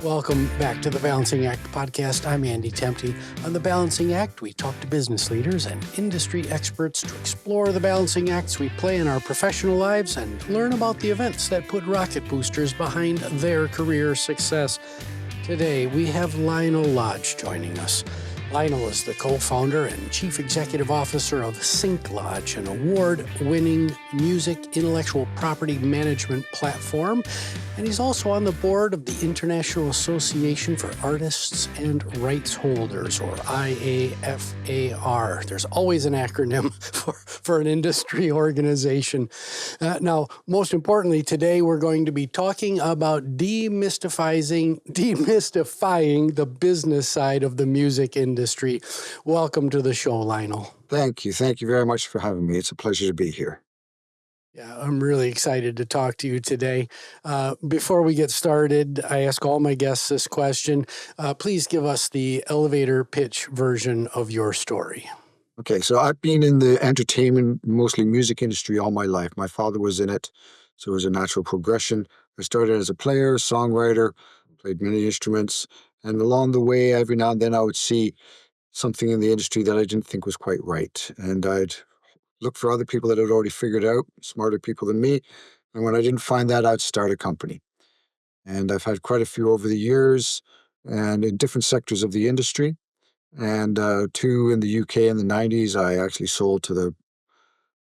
Welcome back to the Balancing Act podcast. I'm Andy Temte. On the Balancing Act, we talk to business leaders and industry experts to explore the balancing acts we play in our professional lives and learn about the events that put rocket boosters behind their career success. Today, we have Lionel Lodge joining us. Lionel is the co-founder and chief executive officer of SyncLodge, an award-winning music intellectual property management platform. And he's also on the board of the International Association for Artists and Rightsholders, or IAFAR. There's always an acronym for an industry organization. Now, most importantly, today we're going to be talking about demystifying the business side of the music industry. Welcome to the show, Lionel. Thank you. Thank you very much for having me. It's a pleasure to be here. Yeah, I'm really excited to talk to you today. Before we get started, I ask all my guests this question. Please give us the elevator pitch version of your story. Okay, so I've been in the entertainment, mostly music industry all my life. My father was in it, so it was a natural progression. I started as a player, songwriter, played many instruments, and along the way, every now and then I would see something in the industry that I didn't think was quite right. And I'd look for other people that had already figured out, smarter people than me. And when I didn't find that, I'd start a company. And I've had quite a few over the years and in different sectors of the industry. And two in the UK in the 90s, I actually sold to the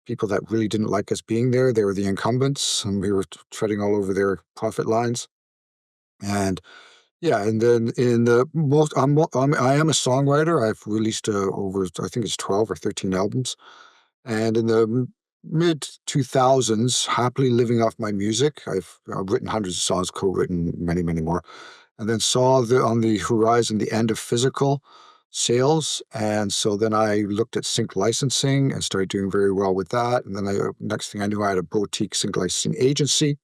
people that really didn't like us being there. They were the incumbents, and we were treading all over their profit lines. And yeah, and then in the I am a songwriter. I've released over, I think it's 12 or 13 albums. And in the mid 2000s, happily living off my music. I've written hundreds of songs, co-written many, many more, and then saw on the horizon the end of physical sales. And so then I looked at sync licensing and started doing very well with that. And then next thing I knew, I had a boutique sync licensing agency.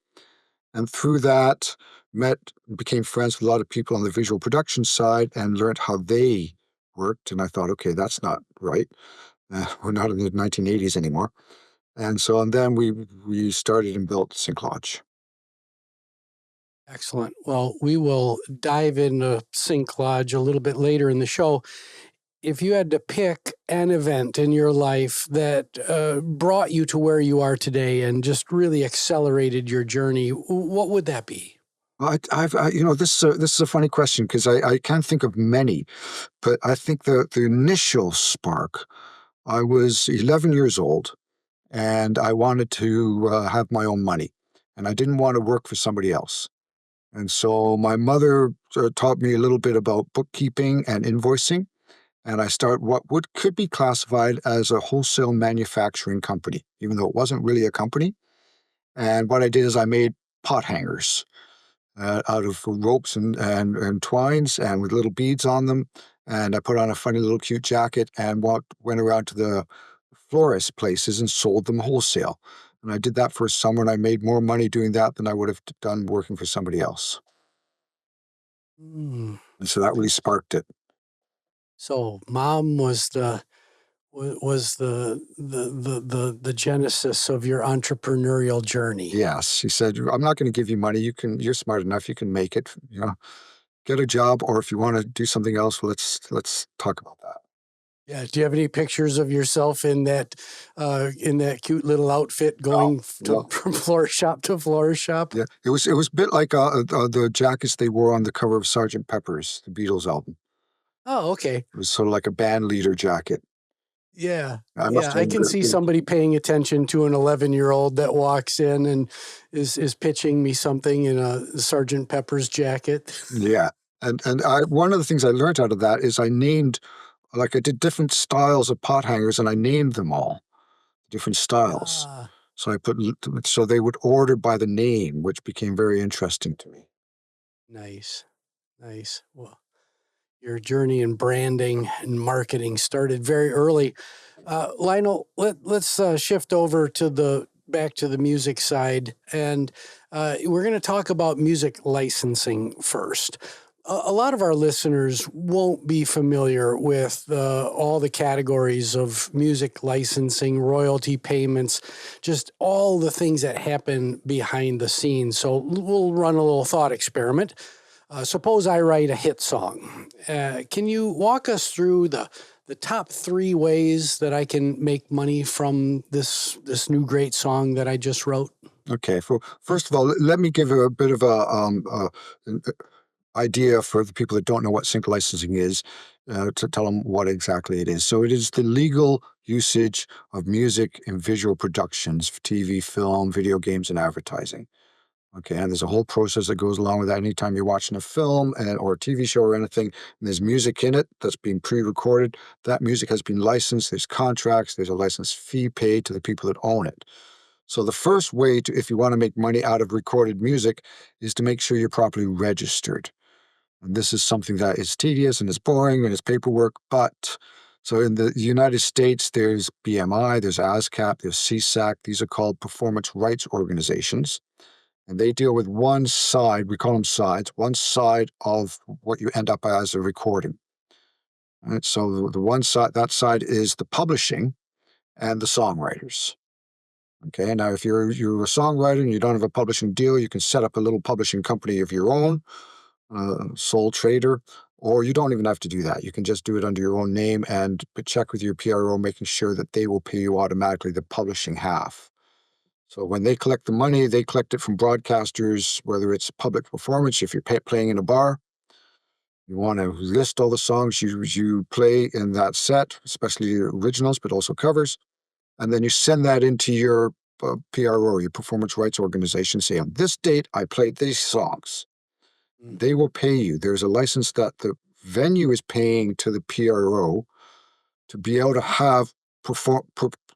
And through that, became friends with a lot of people on the visual production side and learned how they worked. And I thought, okay, that's not right. We're not in the 1980s anymore. And then we started and built SyncLodge. Excellent. Well, we will dive into SyncLodge a little bit later in the show. If you had to pick an event in your life that brought you to where you are today and just really accelerated your journey, what would that be? This is a funny question because I can't think of many, but I think the initial spark, I was 11 years old and I wanted to have my own money, and I didn't want to work for somebody else. And so my mother taught me a little bit about bookkeeping and invoicing, and I started what could be classified as a wholesale manufacturing company, even though it wasn't really a company. And what I did is I made pot hangers out of ropes and twines and with little beads on them. And I put on a funny little cute jacket and went around to the florist places and sold them wholesale. And I did that for a summer, and I made more money doing that than I would have done working for somebody else. And so that really sparked it. So mom was the genesis of your entrepreneurial journey. Yes, she said, "I'm not going to give you money. You're smart enough. You can make it. Get a job, or if you want to do something else, let's talk about that." Yeah. Do you have any pictures of yourself in that cute little outfit going from floor shop to floor shop? Yeah, it was a bit like the jackets they wore on the cover of Sgt. Pepper's, the Beatles album. Oh, okay. It was sort of like a band leader jacket. Yeah. I can see somebody paying attention to an 11-year-old that walks in and is pitching me something in a Sgt. Pepper's jacket. Yeah. And one of the things I learned out of that is I did different styles of pot hangers, and I named them all, different styles. So they would order by the name, which became very interesting to me. Nice. Well, your journey in branding and marketing started very early. Lionel, let's shift over back to the music side, and we're going to talk about music licensing first. A lot of our listeners won't be familiar with all the categories of music licensing, royalty payments, just all the things that happen behind the scenes. So we'll run a little thought experiment. Suppose I write a hit song. Can you walk us through the top 3 ways that I can make money from this new great song that I just wrote? Okay. First of all, let me give a bit of an idea for the people that don't know what sync licensing is, to tell them what exactly it is. So it is the legal usage of music in visual productions for TV, film, video games, and advertising. Okay, and there's a whole process that goes along with that. Anytime you're watching a film or a TV show or anything, and there's music in it that's being pre-recorded, that music has been licensed. There's contracts. There's a license fee paid to the people that own it. So the first way to, if you want to make money out of recorded music, is to make sure you're properly registered. And this is something that is tedious and it's boring and it's paperwork. But so in the United States, there's BMI, there's ASCAP, there's CSAC. These are called performance rights organizations. And they deal with one side, we call them sides, one side of what you end up as a recording. Right? So the one side, that side is the publishing and the songwriters. Okay, now if you're a songwriter and you don't have a publishing deal, you can set up a little publishing company of your own, sole trader, or you don't even have to do that. You can just do it under your own name and check with your PRO, making sure that they will pay you automatically the publishing half. So when they collect the money, they collect it from broadcasters, whether it's public performance. If you're playing in a bar, you want to list all the songs you play in that set, especially originals, but also covers. And then you send that into your PRO, your performance rights organization, say, on this date, I played these songs. They will pay you. There's a license that the venue is paying to the PRO to be able to have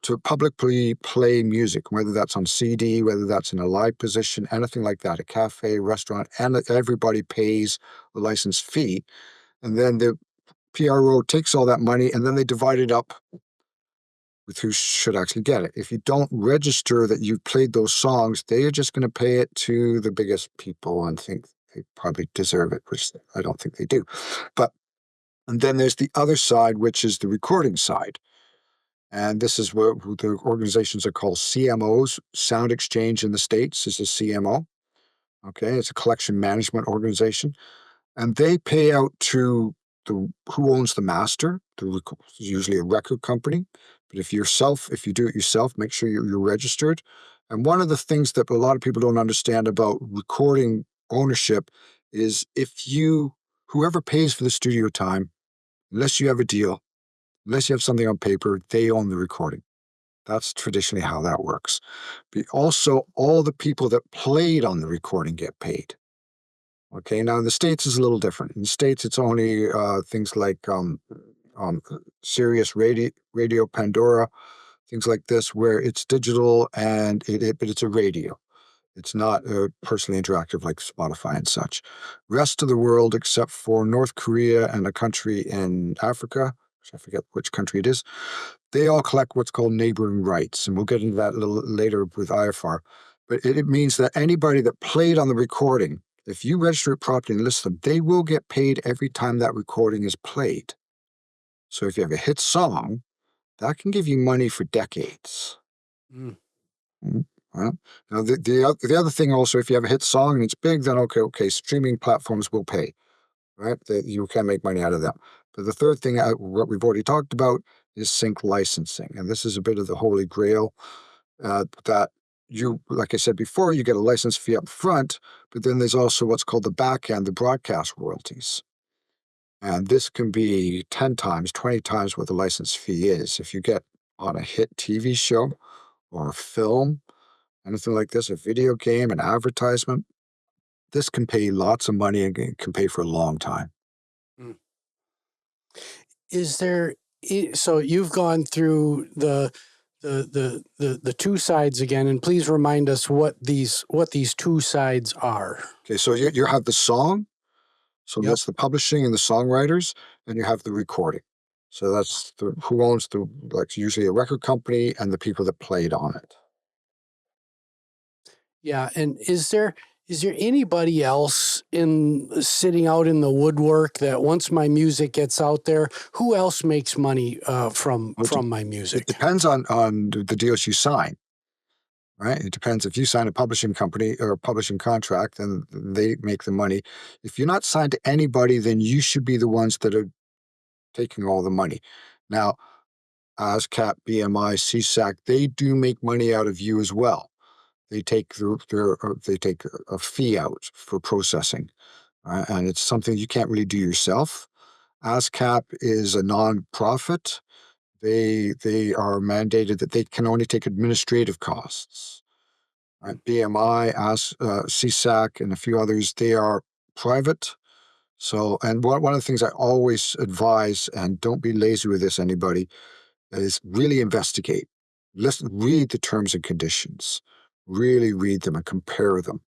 to publicly play music, whether that's on CD, whether that's in a live position, anything like that, a cafe, restaurant, and everybody pays the license fee. And then the PRO takes all that money and then they divide it up with who should actually get it. If you don't register that you've played those songs, they are just going to pay it to the biggest people and think they probably deserve it, which I don't think they do. And then there's the other side, which is the recording side. And this is what the organizations are called CMOs. Sound Exchange in the States is a CMO. Okay, it's a collection management organization. And they pay out to who owns the master, usually a record company. But if you do it yourself, make sure you're registered. And one of the things that a lot of people don't understand about recording ownership is whoever pays for the studio time, unless you have a deal, unless you have something on paper, they own the recording. That's traditionally how that works. But also, all the people that played on the recording get paid. Okay, now in the States it's a little different. In the States, it's only things like Sirius Radio, Pandora, things like this, where it's digital but it's a radio. It's not personally interactive like Spotify and such. Rest of the world, except for North Korea and a country in Africa, I forget which country it is, they all collect what's called neighboring rights. And we'll get into that a little later with IAFAR. But it means that anybody that played on the recording, if you register it properly and list them, they will get paid every time that recording is played. So if you have a hit song, that can give you money for decades. Mm. Well, now the other thing also, if you have a hit song and it's big, then okay, streaming platforms will pay, right? You can make money out of them. But the third thing, what we've already talked about, is sync licensing, and this is a bit of the holy grail. That like I said before, you get a license fee up front, but then there's also what's called the back end, the broadcast royalties. And this can be 10 times, 20 times what the license fee is. If you get on a hit TV show or a film, anything like this, a video game, an advertisement, this can pay lots of money and can pay for a long time. Is there, so you've gone through the two sides again, and please remind us what these two sides are. Okay, so you have the song, so Yep. that's the publishing and the songwriters, and you have the recording. So that's who owns usually a record company and the people that played on it. Yeah, and is there anybody else sitting out in the woodwork that once my music gets out there, who else makes money from my music? It depends on the deals you sign. right? It depends. If you sign a publishing company or a publishing contract, then they make the money. If you're not signed to anybody, then you should be the ones that are taking all the money. Now, ASCAP, BMI, CSAC, they do make money out of you as well. They take they take a fee out for processing, and it's something you can't really do yourself. ASCAP is a non-profit. They are mandated that they can only take administrative costs. Right? BMI, CSAC, and a few others, they are private. So, and one of the things I always advise, and don't be lazy with this, anybody, is really investigate. Listen, read the terms and conditions. Really read them and compare them.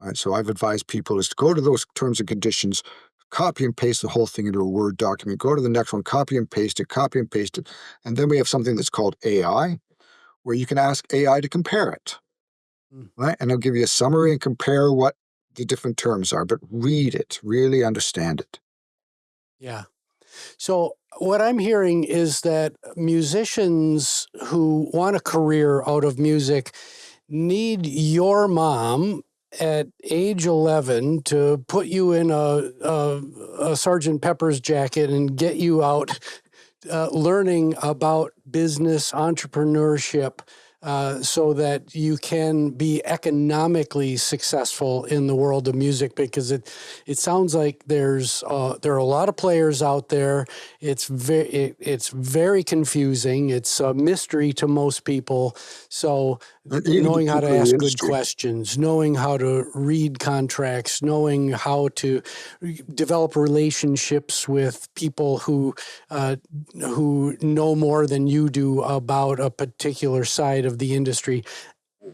Right? So I've advised people is to go to those terms and conditions, copy and paste the whole thing into a Word document, go to the next one, copy and paste it. And then we have something that's called AI, where you can ask AI to compare it. Mm. Right? And it'll give you a summary and compare what the different terms are, but read it, really understand it. Yeah. So what I'm hearing is that musicians who want a career out of music need your mom at age 11 to put you in a Sergeant Pepper's jacket and get you out learning about business, entrepreneurship, so that you can be economically successful in the world of music, because it sounds like there are a lot of players out there. It's very confusing. It's a mystery to most people. So And even the knowing how to people in the ask good industry. questions, knowing how to read contracts, knowing how to develop relationships with people who know more than you do about a particular side of the industry.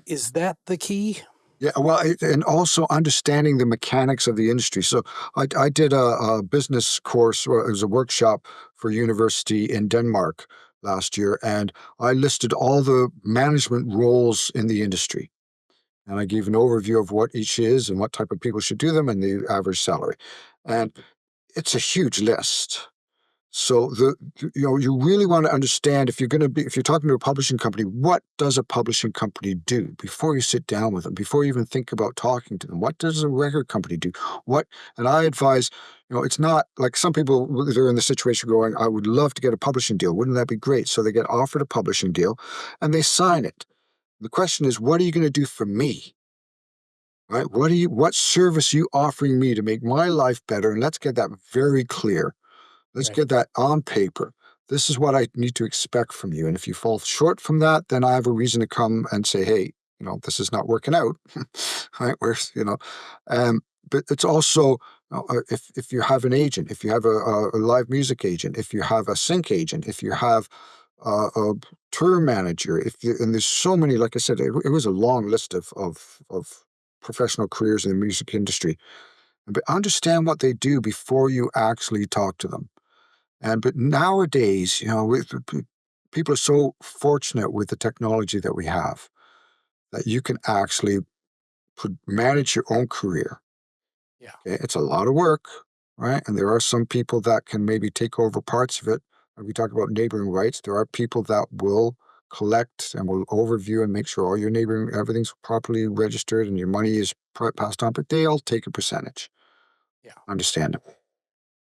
Is that the key? Yeah, well, and also understanding the mechanics of the industry. So I did a business course, or it was a workshop for university in Denmark last year, and I listed all the management roles in the industry. And I gave an overview of what each is and what type of people should do them and the average salary. And it's a huge list. So you really want to understand, if you're talking to a publishing company, what does a publishing company do before you sit down with them, before you even think about talking to them? What does a record company do? And I advise, it's not like some people, they're in the situation going, I would love to get a publishing deal. Wouldn't that be great? So they get offered a publishing deal and they sign it. The question is, what are you going to do for me? Right? What service are you offering me to make my life better? And let's get that very clear. Let's Right. get that on paper. This is what I need to expect from you. And if you fall short from that, then I have a reason to come and say, hey, this is not working out. Right? Um, but it's also, if you have an agent, if you have a live music agent, if you have a sync agent, if you have a tour manager, and there's so many, like I said, it was a long list of professional careers in the music industry. But understand what they do before you actually talk to them. But nowadays, people are so fortunate with the technology that we have that you can actually manage your own career. Yeah. Okay? It's a lot of work, right? And there are some people that can maybe take over parts of it. When we talk about neighboring rights, there are people that will collect and will overview and make sure all your neighboring, everything's properly registered and your money is passed on, but they'll take a percentage. Yeah. Understandable.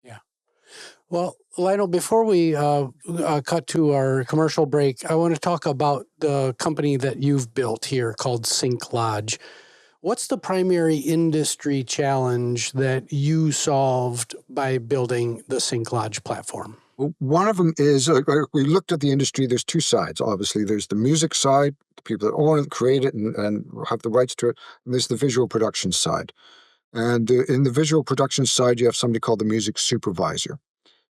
Yeah. Well, Lionel, before we cut to our commercial break, I want to talk about the company that you've built here called SyncLodge. What's the primary industry challenge that you solved by building the SyncLodge platform? Well, one of them is, we looked at the industry. There's two sides, obviously. There's the music side, the people that own it, create it, and have the rights to it. And there's the visual production side. And in the visual production side, you have somebody called the music supervisor.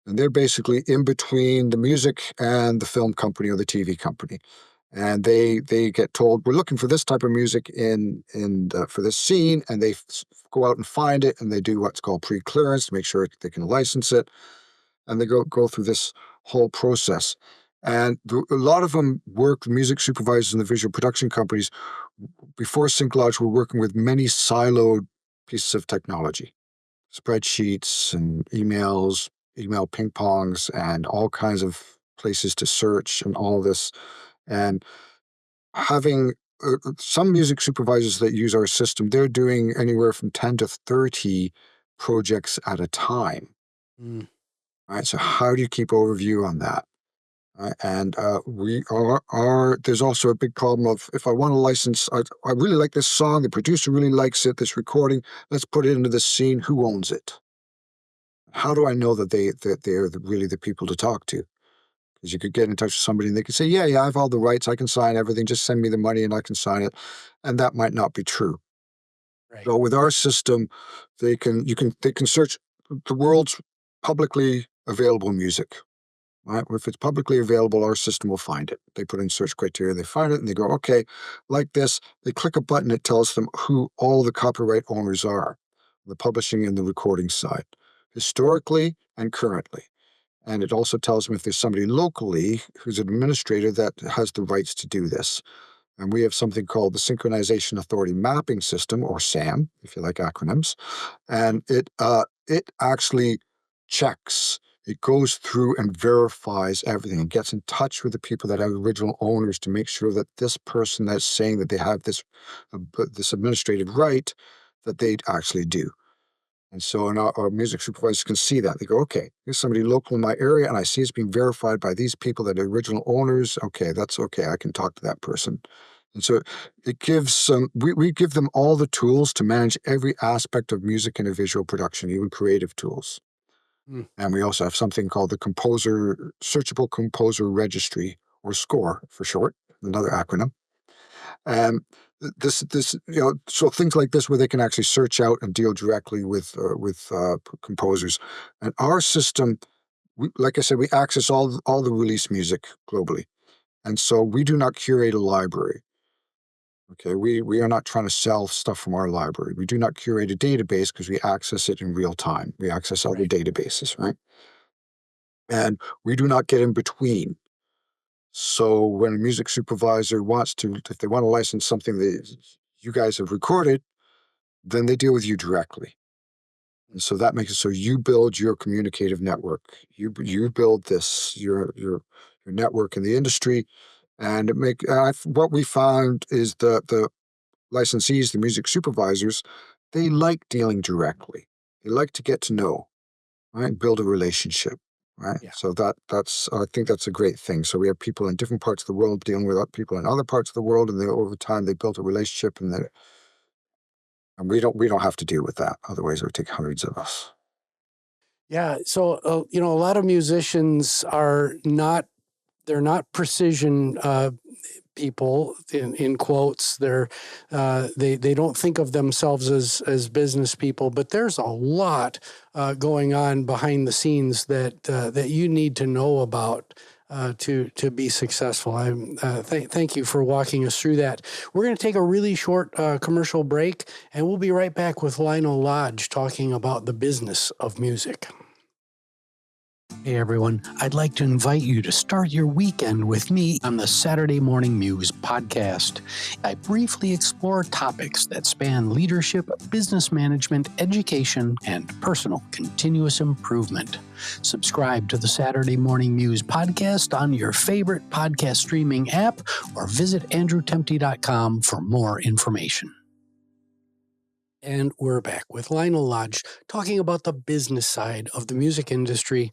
And they're basically in between the music and the film company or the TV company. And they get told, we're looking for this type of music for this scene, and they go out and find it, and they do what's called pre-clearance to make sure they can license it, and they go through this whole process. And a lot of them work, music supervisors and the visual production companies, before SyncLodge, were working with many siloed pieces of technology, spreadsheets and email ping pongs, and all kinds of places to search and all this. And having some music supervisors that use our system, they're doing anywhere from 10 to 30 projects at a time. Mm. Right. So how do you keep overview on that? And there's also a big problem of, if I want to license, I really like this song, the producer really likes it, this recording, let's put it into this scene. Who owns it? How do I know that they're really the people to talk to? Because you could get in touch with somebody and they could say, yeah, I have all the rights, I can sign everything, just send me the money and I can sign it. And that might not be true. Right. So with our system, they can search the world's publicly available music. Right? If it's publicly available, our system will find it. They put in search criteria, they find it, and they go, okay, like this. They click a button, it tells them who all the copyright owners are, the publishing and the recording side, historically and currently. And it also tells them if there's somebody locally who's an administrator that has the rights to do this. And we have something called the Synchronization Authority Mapping System, or SAM, if you like acronyms. And it actually checks. It goes through and verifies everything and gets in touch with the people that are original owners to make sure that this person that's saying that they have this administrative right, that they actually do. And so our music supervisors can see that. They go, okay, here's somebody local in my area, and I see it's being verified by these people that are original owners. Okay, that's okay. I can talk to that person. And so it gives we give them all the tools to manage every aspect of music and a visual production, even creative tools. Mm. And we also have something called the Searchable Composer Registry, or SCORE for short, another acronym. And so things like this, where they can actually search out and deal directly with composers. And our system, like I said, we access all the release music globally, and so we do not curate a library. Okay, we are not trying to sell stuff from our library. We do not curate a database because we access it in real time. We access other Right. databases, right? And we do not get in between. So when a music supervisor if they want to license something that you guys have recorded, then they deal with you directly. And so that makes it so you build your communicative network. You build your network in the industry, and what we found is the licensees, the music supervisors, they like dealing directly. They like to get to know, right? Build a relationship, right? Yeah. So I think that's a great thing. So we have people in different parts of the world dealing with people in other parts of the world, and over time they built a relationship, and we don't have to deal with that. Otherwise, it would take hundreds of us. Yeah. So, a lot of musicians they're not precision people, in quotes. They don't think of themselves as business people, but there's a lot going on behind the scenes that you need to know about to be successful. Thank you for walking us through that. We're going to take a really short commercial break, and we'll be right back with Lionel Lodge talking about the business of music. Hey everyone, I'd like to invite you to start your weekend with me on the Saturday Morning Muse podcast. I briefly explore topics that span leadership, business management, education, and personal continuous improvement. Subscribe to the Saturday Morning Muse podcast on your favorite podcast streaming app, or visit andrewtemte.com for more information. And we're back with Lionel Lodge talking about the business side of the music industry.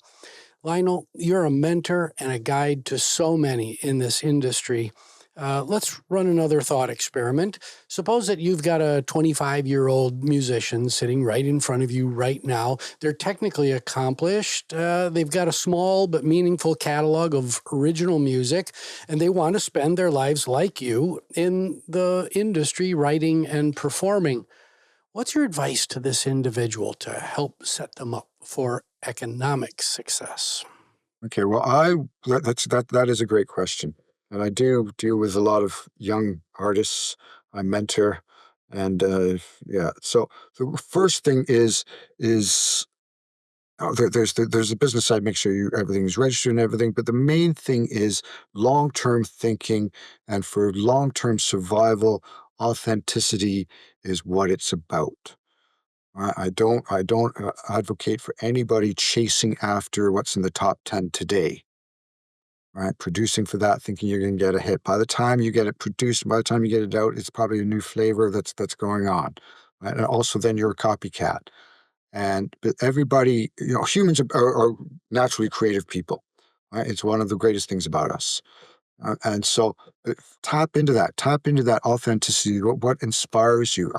Lionel, you're a mentor and a guide to so many in this industry. Let's run another thought experiment. Suppose that you've got a 25-year-old musician sitting right in front of you right now. They're technically accomplished. They've got a small but meaningful catalog of original music, and they want to spend their lives like you in the industry, writing and performing. What's your advice to this individual to help set them up for economic success? Okay, well, that is a great question, and I do deal with a lot of young artists. I mentor, and yeah. So the first thing is there's a business side. Make sure everything is registered and everything. But the main thing is long-term thinking, and for long-term survival, authenticity is what it's about. I don't advocate for anybody chasing after what's in the top 10 today. right? Producing for that, thinking you're going to get a hit. By the time you get it produced, by the time you get it out, it's probably a new flavor that's going on, right? And also, then you're a copycat. And but everybody, humans are naturally creative people, right? It's one of the greatest things about us. And so tap into that. Tap into that authenticity. What inspires you?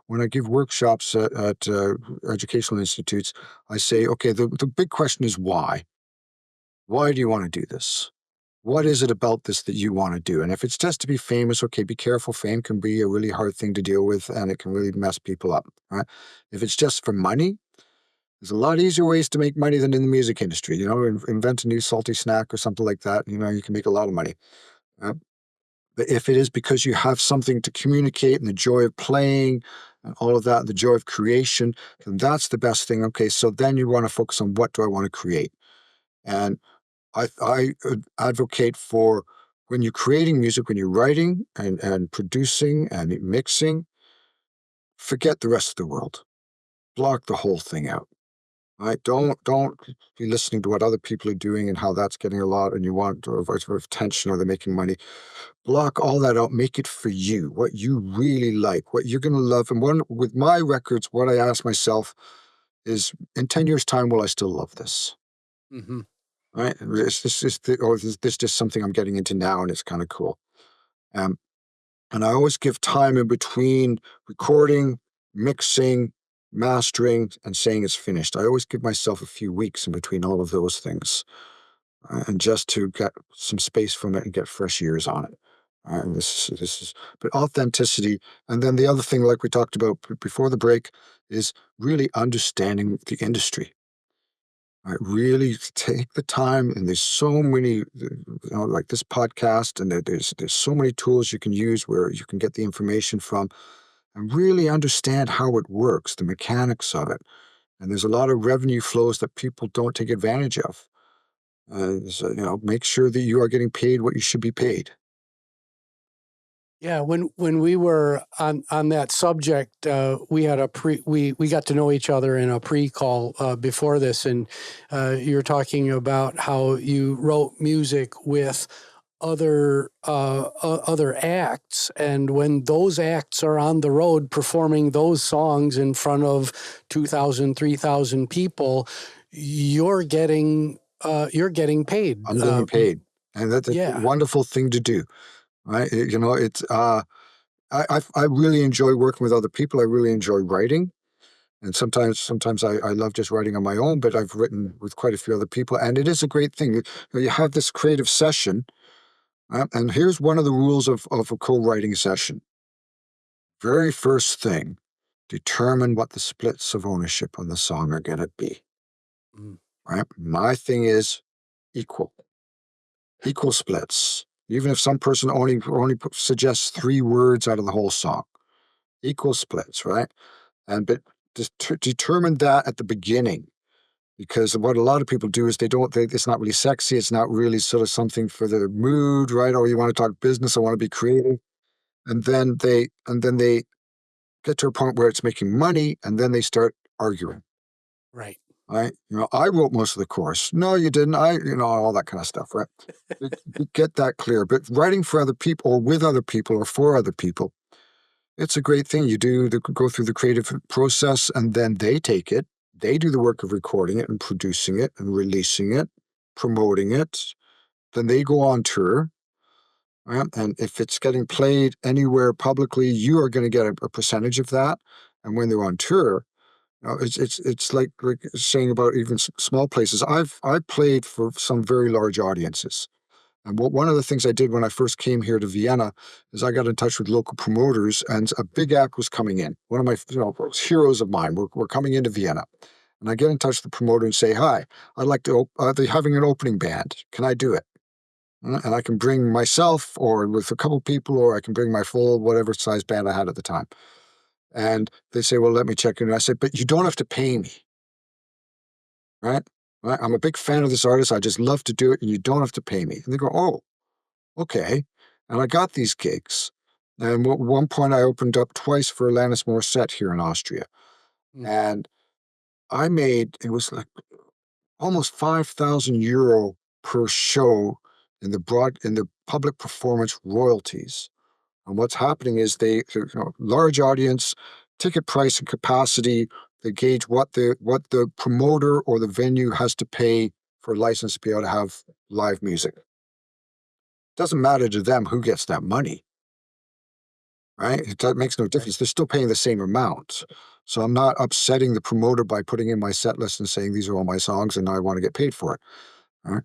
When I give workshops at educational institutes, I say, okay, the big question is why. Why do you want to do this? What is it about this that you want to do? And if it's just to be famous, okay, be careful. Fame can be a really hard thing to deal with, and it can really mess people up. Right? If it's just for money, there's a lot easier ways to make money than in the music industry. Invent a new salty snack or something like that. You can make a lot of money. Uh, but if it is because you have something to communicate and the joy of playing and all of that, the joy of creation, then that's the best thing. Okay, so then you want to focus on what do I want to create? And I advocate for when you're creating music, when you're writing and producing and mixing, forget the rest of the world. Block the whole thing out. Right? Don't be listening to what other people are doing and how that's getting a lot and you want or attention or they're making money. Block all that out. Make it for you, what you really like, what you're going to love. And with my records, what I ask myself is, in 10 years' time, will I still love this? Mm-hmm. Right? Or is this just something I'm getting into now and it's kind of cool? Um, and I always give time in between recording, mixing, mastering, and saying it's finished. I always give myself a few weeks in between all of those things, and just to get some space from it and get fresh ears on it. And but authenticity. And then the other thing, like we talked about before the break, is really understanding the industry. Right? Really take the time, and there's so many, like this podcast, and there's so many tools you can use where you can get the information from, and really understand how it works, the mechanics of it. And there's a lot of revenue flows that people don't take advantage of. So, make sure that you are getting paid what you should be paid. Yeah, when we were on that subject, we had we got to know each other in a pre-call before this, and you're talking about how you wrote music with other acts, and when those acts are on the road performing those songs in front of 2,000, 3,000 people, you're getting paid. I'm getting paid, and that's a Yeah. wonderful thing to do. Right? It's I really enjoy working with other people. I really enjoy writing. And sometimes I love just writing on my own, but I've written with quite a few other people, and it is a great thing. You have this creative session, and here's one of the rules of a co-writing session. Very first thing, determine what the splits of ownership on the song are going to be. Mm. Right? My thing is equal splits. Even if some person only suggests 3 words out of the whole song, equal splits, right? But just determine that at the beginning. Because what a lot of people do is it's not really sexy. It's not really sort of something for the mood, right? Or you want to talk business, I want to be creative. And then they get to a point where it's making money, and then they start arguing, Right. right? I wrote most of the chorus. No, you didn't. All that kind of stuff, right? You get that clear. But writing for other people or with other people or for other people, it's a great thing. You go through the creative process, and then they take it. They do the work of recording it and producing it and releasing it, promoting it. Then they go on tour. Right? And if it's getting played anywhere publicly, you are going to get a percentage of that. And when they're on tour, it's like saying about even small places. I've played for some very large audiences. And one of the things I did when I first came here to Vienna is I got in touch with local promoters, and a big act was coming in. One of my heroes of mine were coming into Vienna. And I get in touch with the promoter and say, hi, I'd like to, they're having an opening band. Can I do it? And I can bring myself or with a couple people, or I can bring my full whatever size band I had at the time. And they say, well, let me check in. And I said, but you don't have to pay me, right? I'm a big fan of this artist. I just love to do it, and you don't have to pay me. And they go, oh, okay. And I got these gigs. And at one point, I opened up twice for Alanis Morissette here in Austria. Mm. And it was like almost €5,000 per show in the public performance royalties. And what's happening is large audience, ticket price and capacity, they gauge what the promoter or the venue has to pay for a license to be able to have live music. Doesn't matter to them who gets that money, right? That makes no Right. difference. They're still paying the same amount. So I'm not upsetting the promoter by putting in my set list and saying these are all my songs and I want to get paid for it. Right?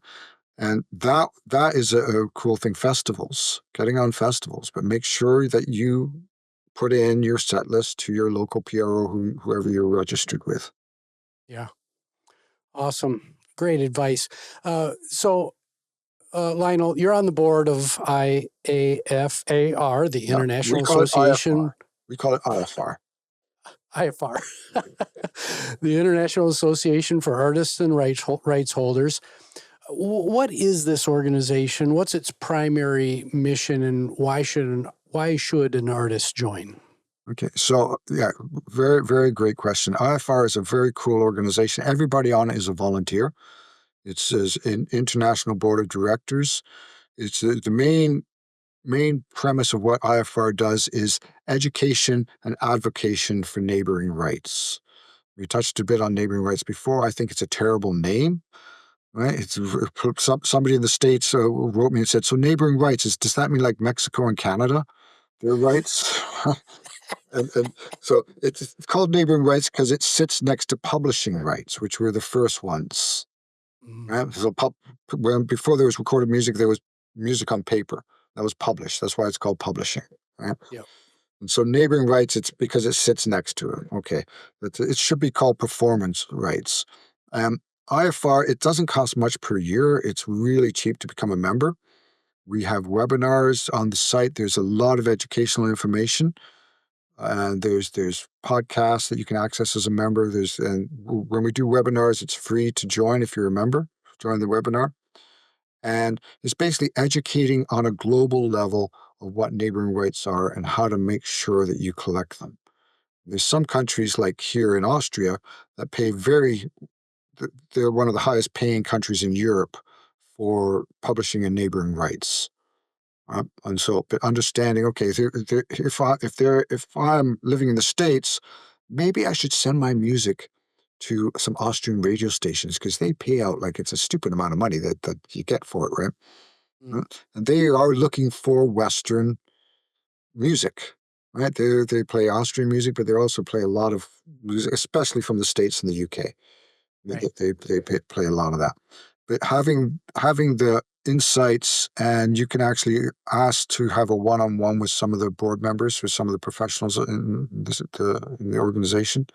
And that is a cool thing. Festivals, getting on festivals, but make sure that you put in your set list to your local PRO, whoever you're registered with. Yeah. Awesome. Great advice. Lionel, you're on the board of IAFAR, the No, we International call it IFR. Association, We call it IFR. IFR, the International Association for Artists and Rights Holders. What is this organization? What's its primary mission, and why should an artist join? Okay, so yeah, very, very great question. IFR is a very cool organization. Everybody on it is a volunteer. It's an international board of directors. It's the main premise of what IFR does is education and advocacy for neighboring rights. We touched a bit on neighboring rights before. I think it's a terrible name, right? It's somebody in the States wrote me and said, "So neighboring rights does that mean like Mexico and Canada? Their rights?" and so it's called neighboring rights because it sits next to publishing rights, which were the first ones. Mm, Right? So before there was recorded music, there was music on paper that was published. That's why it's called publishing. Right? yep. And so neighboring rights, it's because it sits next to it. Okay, it should be called performance rights. Um, IFR, it doesn't cost much per year. It's really cheap to become a member. We have webinars on the site. There's a lot of educational information. And there's podcasts that you can access as a member. And when we do webinars, it's free to join if you're a member. Join the webinar. And it's basically educating on a global level of what neighboring rights are and how to make sure that you collect them. There's some countries like here in Austria that pay they're one of the highest paying countries in Europe for publishing and neighboring rights. And so, but understanding, okay, if I'm living in the States, maybe I should send my music to some Austrian radio stations because they pay out like it's a stupid amount of money that you get for it, right? Mm, And they are looking for Western music, right? They play Austrian music, but they also play a lot of music, especially from the States and the UK. right. They play a lot of that. But having the insights, and you can actually ask to have a one-on-one with some of the board members, with some of the professionals in the organization.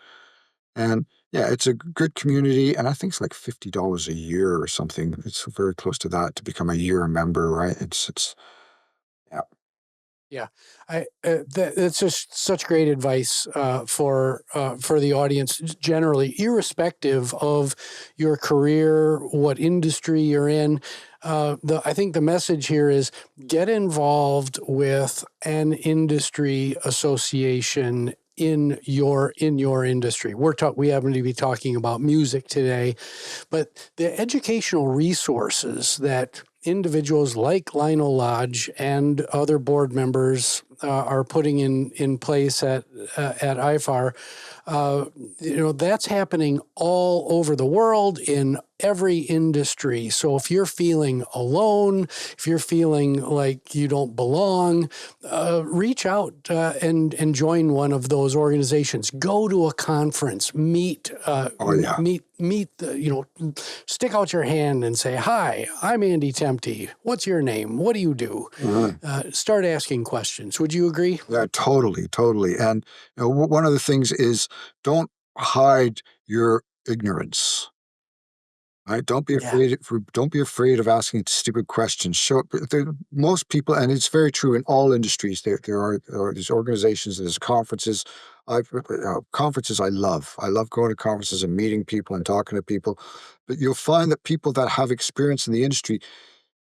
And yeah, it's a good community, and I think it's like $50 a year or something. It's very close to that to become a year member, right? It's yeah. Yeah, that's just such great advice for the audience generally, irrespective of your career, what industry you're in. I think the message here is get involved with an industry association in your industry. We happen to be talking about music today, but the educational resources that individuals like Lionel Lodge and other board members are putting in place at IFAR, that's happening all over the world in every industry. So if you're feeling alone, if you're feeling like you don't belong, reach out and join one of those organizations. Go to a conference, meet Oh yeah. stick out your hand and say, "Hi, I'm Andy Temte. What's your name? What do you do?" Mhm. Start asking questions. Would you agree? Yeah, totally, totally. And one of the things is don't hide your ignorance. Right? Yeah. Don't be afraid of asking stupid questions. Most people, and it's very true in all industries. There are these organizations, there's conferences. Conferences I love. I love going to conferences and meeting people and talking to people. But you'll find that people that have experience in the industry,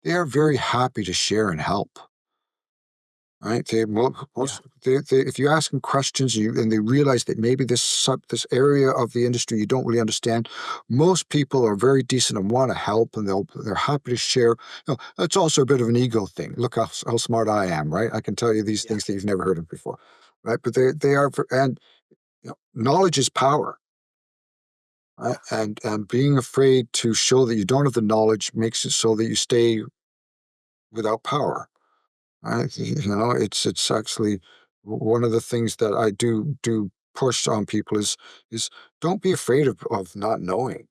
they are very happy to share and help. right? Yeah. If you ask them questions and they realize that maybe this area of the industry you don't really understand, most people are very decent and want to help, and they're happy to share. It's also a bit of an ego thing. Look how smart I am, right? I can tell you these Yeah. things that you've never heard of before, right? But they are, and knowledge is power. Yeah. And being afraid to show that you don't have the knowledge makes it so that you stay without power. It's actually one of the things that I do push on people is don't be afraid of not knowing.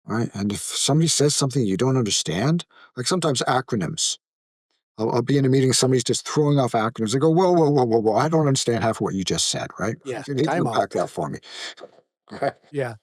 Right. And if somebody says something you don't understand, like sometimes acronyms. I'll be in a meeting, somebody's just throwing off acronyms. I go, whoa, whoa, whoa, whoa, whoa. I don't understand half of what you just said, right? Yeah. You need to Time out. unpack that for me. Right. Yeah.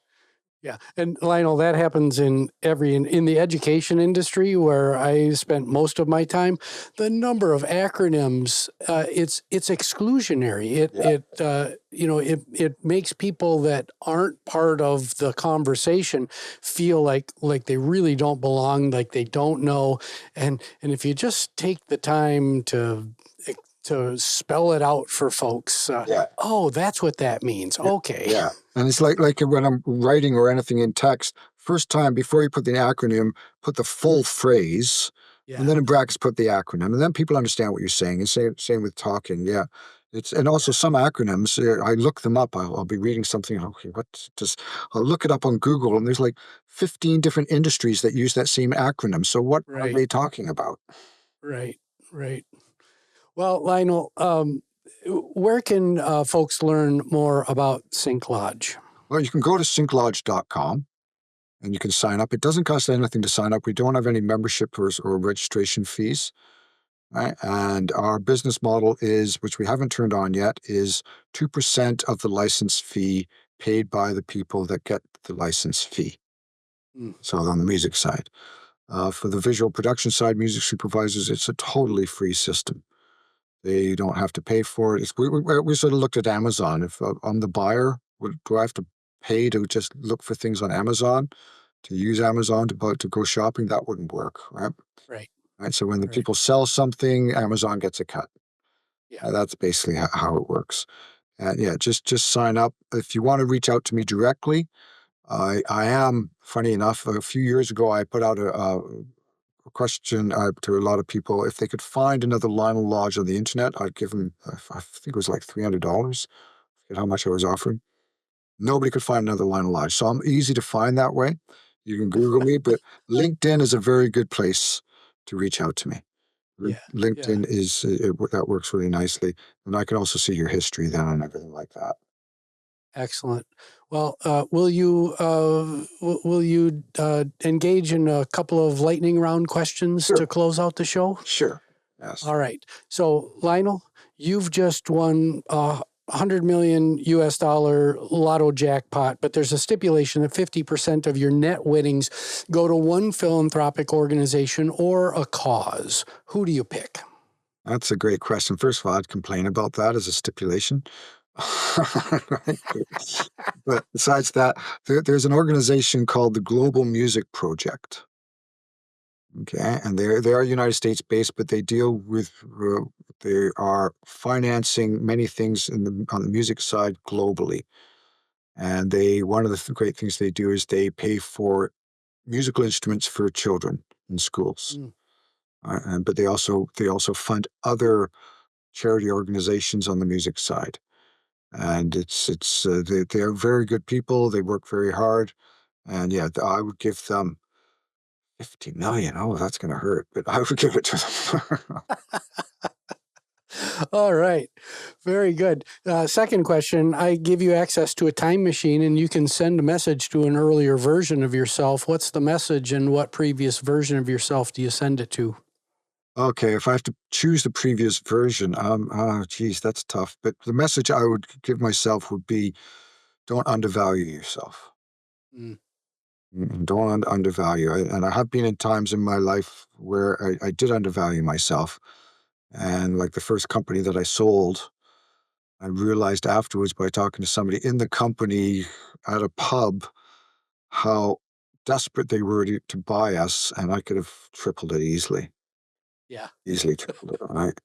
Yeah. And Lionel, that happens in the education industry where I spent most of my time. The number of acronyms, it's exclusionary. Yeah. It makes people that aren't part of the conversation feel like they really don't belong, like they don't know. And if you just take the time to spell it out for folks, Yeah. oh, that's what that means. Okay. Yeah. And it's like when I'm writing or anything in text, first time before you put the acronym, put the full phrase, and Yeah. then in brackets put the acronym, and then people understand what you're saying. And same with talking. Yeah. And also some acronyms, I look them up. I'll be reading something. Okay, I'll look it up on Google, and there's like 15 different industries that use that same acronym. So what are Right. they talking about? Right. Right. Well, Lionel, where can folks learn more about SyncLodge? Well, you can go to synklodge.com and you can sign up. It doesn't cost anything to sign up. We don't have any membership or registration fees. Right? And our business model is, which we haven't turned on yet, is 2% of the license fee paid by the people that get the license fee. Mm. So on the music side. For the visual production side, music supervisors, it's a totally free system. They don't have to pay for it. We sort of looked at Amazon. If I'm the buyer, do I have to pay to just look for things on Amazon, to use Amazon to go shopping? That wouldn't work, right? Right. Right. So when the Right. people sell something, Amazon gets a cut. Yeah. That's basically how it works. And yeah, just sign up. If you want to reach out to me directly, I am, funny enough, a few years ago, I put out a question to a lot of people. If they could find another Lionel Lodge on the internet, I'd give them, I think it was like $300, forget how much I was offering. Nobody could find another Lionel Lodge. So I'm easy to find that way. You can Google me, but LinkedIn is a very good place to reach out to me. Yeah. Yeah. LinkedIn that works really nicely. And I can also see your history then and everything like that. Excellent. Well, will you engage in a couple of lightning round questions Sure. to close out the show? Sure. Yes. All right. So, Lionel, you've just won $100 million US lotto jackpot, but there's a stipulation that 50% of your net winnings go to one philanthropic organization or a cause. Who do you pick? That's a great question. First of all, I'd complain about that as a stipulation. But besides that, there's an organization called the Global Music Project. Okay, and they are United States based, but they deal with they are financing many things on the music side globally. And one of the great things they do is they pay for musical instruments for children in schools. Mm. But they also fund other charity organizations on the music side. And they are very good people. They work very hard, and yeah, I would give them 50 million. Oh, that's going to hurt, but I would give it to them. All right. Very good. Second question. I give you access to a time machine and you can send a message to an earlier version of yourself. What's the message and what previous version of yourself do you send it to? Okay, if I have to choose the previous version, geez, that's tough. But the message I would give myself would be, don't undervalue yourself. Mm. Don't undervalue. And I have been in times in my life where I did undervalue myself. And like the first company that I sold, I realized afterwards by talking to somebody in the company at a pub how desperate they were to buy us, and I could have tripled it easily, Yeah. easily tripled it, right?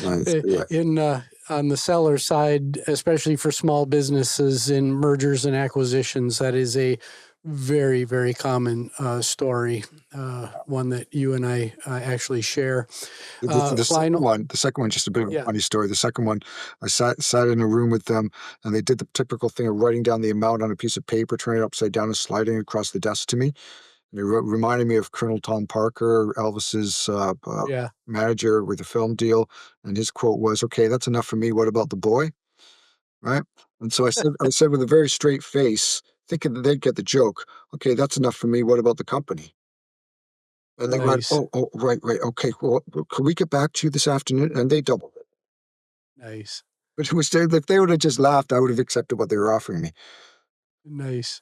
Nice. Yeah. In on the seller side, especially for small businesses in mergers and acquisitions, that is a very, very common story, one that you and I actually share. Lionel, The second one, just a bit of a yeah, funny story. The second one, I sat in a room with them, and they did the typical thing of writing down the amount on a piece of paper, turning it upside down, and sliding it across the desk to me. And it reminded me of Colonel Tom Parker, Elvis's yeah, manager with the film deal, and his quote was, "Okay, that's enough for me. What about the boy?" Right? And so I said with a very straight face, thinking that they'd get the joke. "Okay, that's enough for me. What about the company?" And they went, nice, "Oh, right, right. Okay, well, can we get back to you this afternoon?" And they doubled it. nice, But it was, if they would have just laughed, I would have accepted what they were offering me. nice.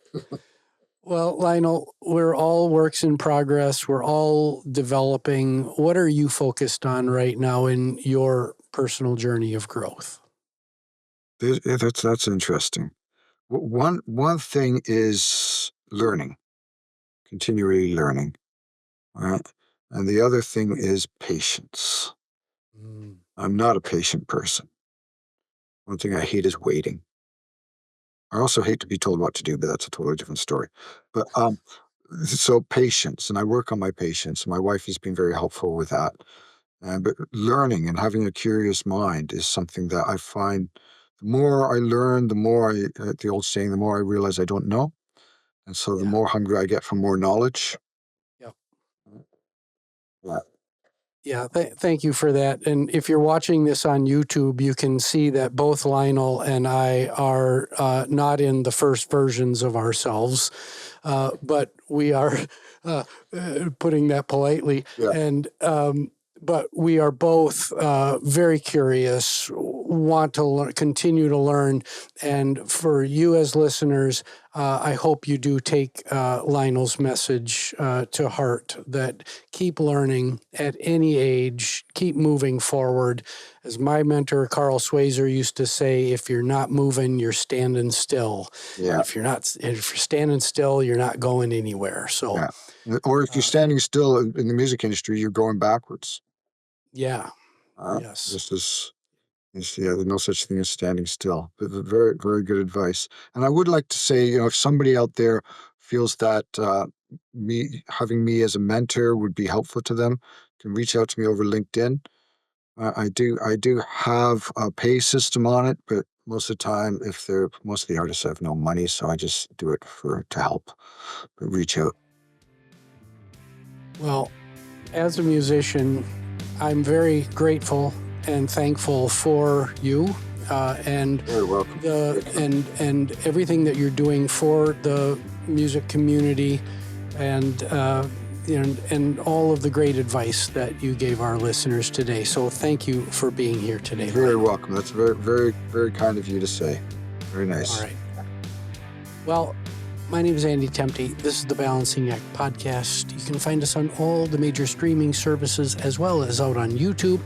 Well, Lionel, we're all works in progress. We're all developing. What are you focused on right now in your personal journey of growth? That's interesting. One thing is learning, continually learning, right? And the other thing is patience. Mm, I'm not a patient person. One thing I hate is waiting. I also hate to be told what to do, but that's a totally different story. But so patience, and I work on my patience. My wife has been very helpful with that. And but learning and having a curious mind is something that I find the more I learn, the more the old saying, the more I realize I don't know. And so the yeah. more hungry I get for more knowledge. Yeah. Yeah. Yeah, thank you for that. And if you're watching this on YouTube, you can see that both Lionel and I are not in the first versions of ourselves, but we are putting that politely. Yeah. And but we are both very curious, want to continue to learn. And for you as listeners, I hope you do take Lionel's message to heart that keep learning at any age, keep moving forward. As my mentor, Carl Swayzer, used to say, if you're not moving, you're standing still. And Yeah. if you're standing still, you're not going anywhere. So, Yeah. Or if you're standing still in the music industry, you're going backwards. yeah, Uh, yes. this is yeah, there's no such thing as standing still. But very, very good advice. And I would like to say, if somebody out there feels that having me as a mentor would be helpful to them, can reach out to me over LinkedIn. I do have a pay system on it, but most of the time, most of the artists have no money, so I just do it to help. But reach out. Well, as a musician, I'm very grateful and thankful for you and Very welcome. and everything that you're doing for the music community, and and all of the great advice that you gave our listeners today. So thank you for being here today. Very Lionel. welcome. That's very, very, very kind of you to say. Very nice. All right. Well, my name is Andy Temte. This is the Balancing Act podcast. You can find us on all the major streaming services as well as out on YouTube.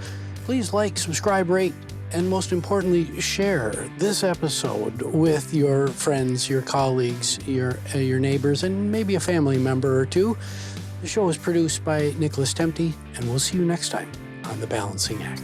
Please like, subscribe, rate, and most importantly, share this episode with your friends, your colleagues, your neighbors, and maybe a family member or two. The show is produced by Nicholas Temte, and we'll see you next time on The Balancing Act.